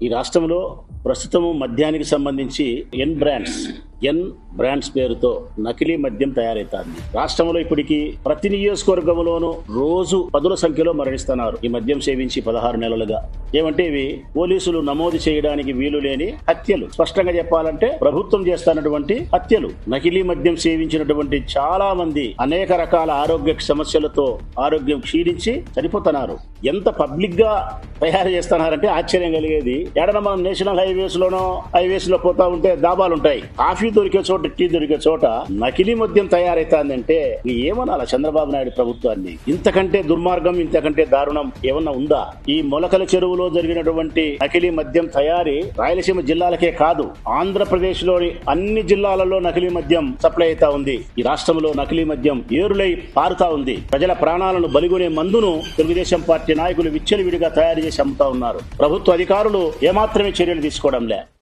ఈ రాష్ట్రంలో ప్రస్తుతం మద్యానికి సంబంధించి ఎన్ బ్రాండ్స్ పేరుతో నకిలీ మద్యం తయారైతుంది. రాష్ట్రంలో ఇప్పటికీ ప్రతి నియోజకవర్గంలోనూ రోజు పదుల సంఖ్యలో మరణిస్తున్నారు ఈ మద్యం సేవించి 16 నెలలుగా. ఏమంటే ఇవి పోలీసులు నమోదు చేయడానికి వీలు లేని హత్యలు. స్పష్టంగా చెప్పాలంటే ప్రభుత్వం చేస్తున్నటువంటి హత్యలు. నకిలీ మద్యం సేవించినటువంటి చాలా మంది అనేక రకాల ఆరోగ్య సమస్యలతో ఆరోగ్యం క్షీణించి చనిపోతున్నారు. ఎంత పబ్లిక్ గా తయారు చేస్తున్నారంటే ఆశ్చర్యం కలిగేది. ఏడన మనం నేషనల్ హైవేస్ లో పోతా ఉంటే దాబాలుంటాయి. కాఫీ దొరికే చోట, టీ దొరికే చోట నకిలీ మద్యం తయారైతుందంటే ఏమనాలా చంద్రబాబు నాయుడు ప్రభుత్వాన్ని? ఇంతకంటే దుర్మార్గం, ఇంతకంటే దారుణం ఏమన్నా ఉందా? ఈ మొలకల చెరువులో జరిగినటువంటి నకిలీ మద్యం తయారీ రాయలసీమ జిల్లాలకే కాదు, ఆంధ్రప్రదేశ్ లోని అన్ని జిల్లాలలో నకిలీ మద్యం సప్లై అవుతా ఉంది. ఈ రాష్ట్రంలో నకిలీ మద్యం ఏరులై పారుతా ఉంది. ప్రజల ప్రాణాలను బలిగొనే మందును తెలుగుదేశం పార్టీ నాయకులు విచ్చలవిడిగా తయారు చేసి అమ్ముతా ఉన్నారు. ప్రభుత్వ అధికారులు ఏమాత్రమే చర్యలు తీసుకోవడం లే.